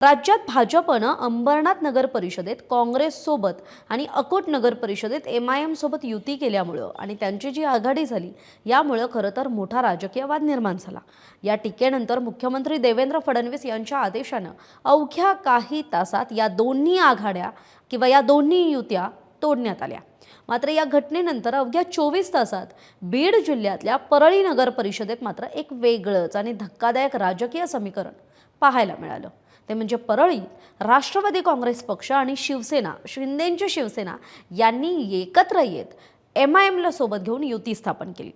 राज्यात भाजपनं अंबरनाथ नगर परिषदेत काँग्रेससोबत आणि अकोट नगर परिषदेत MIM सोबत युती केल्यामुळे आणि त्यांची जी आघाडी झाली यामुळे खरं तर मोठा राजकीय वाद निर्माण झाला। या टीकेनंतर मुख्यमंत्री देवेंद्र फडणवीस यांच्या आदेशानं अवघ्या काही तासात या दोन्ही आघाड्या किंवा या दोन्ही युत्या तोडण्यात आल्या। मात्र या घटनेनंतर अवघ्या 24 तासात बीड जिल्ह्यातल्या परळी नगर परिषदेत मात्र एक वेगळंच आणि धक्कादायक राजकीय समीकरण पाहायला मिळालं। ते म्हणजे परळीत राष्ट्रवादी काँग्रेस पक्ष आणि शिवसेना शिंदेंची शिवसेना यांनी एकत्र येत MIMला सोबत घेऊन युती स्थापन केली।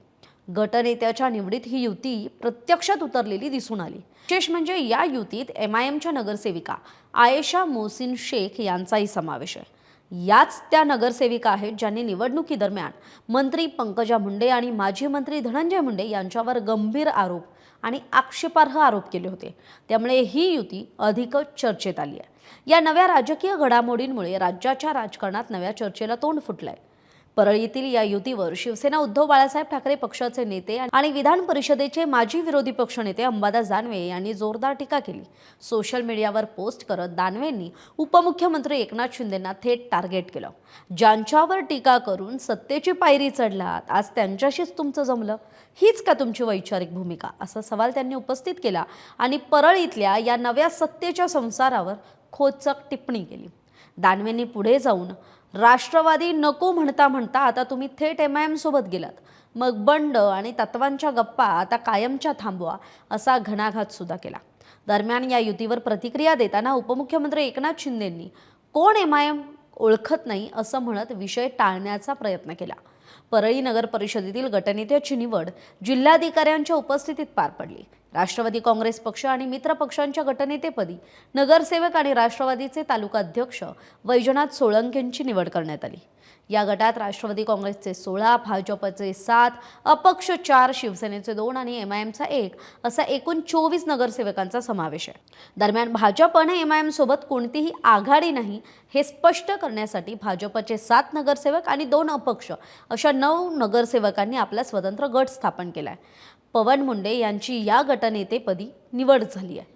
गटनेत्याच्या निवडीत ही युती प्रत्यक्षात उतरलेली दिसून आली। विशेष म्हणजे या युतीत MIMच्या नगरसेविका आयेशा मोहसिन शेख यांचाही समावेश आहे। याच त्या नगरसेविका आहेत ज्यांनी निवडणुकीदरम्यान मंत्री पंकजा मुंडे आणि माजी मंत्री धनंजय मुंडे यांच्यावर गंभीर आरोप आणि आक्षेपार्ह आरोप केले होते। त्यामुळे ही युती अधिकच चर्चेत आली आहे। या नव्या राजकीय घडामोडींमुळे राज्याच्या राजकारणात नव्या चर्चेला तोंड फुटलंय। परळीतील या युतीवर शिवसेना उद्धव बाळासाहेब ठाकरे पक्षाचे नेते आणि विधान परिषदेचे माजी विरोधी पक्षनेते अंबादास दानवे यांनी जोरदार टीका केली। सोशल मीडियावर पोस्ट करत दानवेंनी उपमुख्यमंत्री एकनाथ शिंदेंना थेट टार्गेट केलं। ज्यांच्यावर टीका करून सत्तेची पायरी चढलात, आज त्यांच्याशीच तुमचं जमलं, हीच का तुमची वैचारिक भूमिका, असा सवाल त्यांनी उपस्थित केला आणि परळीतल्या या नव्या सत्तेच्या संसारावर खोचक टिप्पणी केली। दानवेंनी पुढे जाऊन राष्ट्रवादी नको म्हणता म्हणता आता तुम्ही थेट MIM सोबत गेलात, मग बंड आणि तत्वांच्या गप्पा आता कायमच्या थांबवा, असा घणाघात सुद्धा केला। दरम्यान या युतीवर प्रतिक्रिया देताना उपमुख्यमंत्री एकनाथ शिंदेंनी कोण MIM ओळखत नाही असं म्हणत विषय टाळण्याचा प्रयत्न केला। परळी नगर परिषदेतील गटनेत्याची निवड जिल्हाधिकाऱ्यांच्या उपस्थितीत पार पडली। राष्ट्रवादी काँग्रेस पक्ष आणि मित्र पक्षांच्या गटनेतेपदी नगरसेवक आणि राष्ट्रवादीचे तालुका अध्यक्ष वैजनाथ सोळंकेंची निवड करण्यात आली। या गटात राष्ट्रवादी काँग्रेसचे 16, भाजपचे 7, अपक्ष 4, शिवसेनेचे 2 आणि MIMचा 1 असा एकूण 24 नगरसेवकांचा समावेश आहे। दरम्यान भाजपने MIM सोबत कोणतीही आघाडी नाही हे स्पष्ट करण्यासाठी भाजपचे 7 नगरसेवक आणि 2 अपक्ष अशा 9 नगरसेवकांनी आपला स्वतंत्र गट स्थापन केलाय। पवन मुंडे यांची या गटनेतेपदी निवड झाली आहे।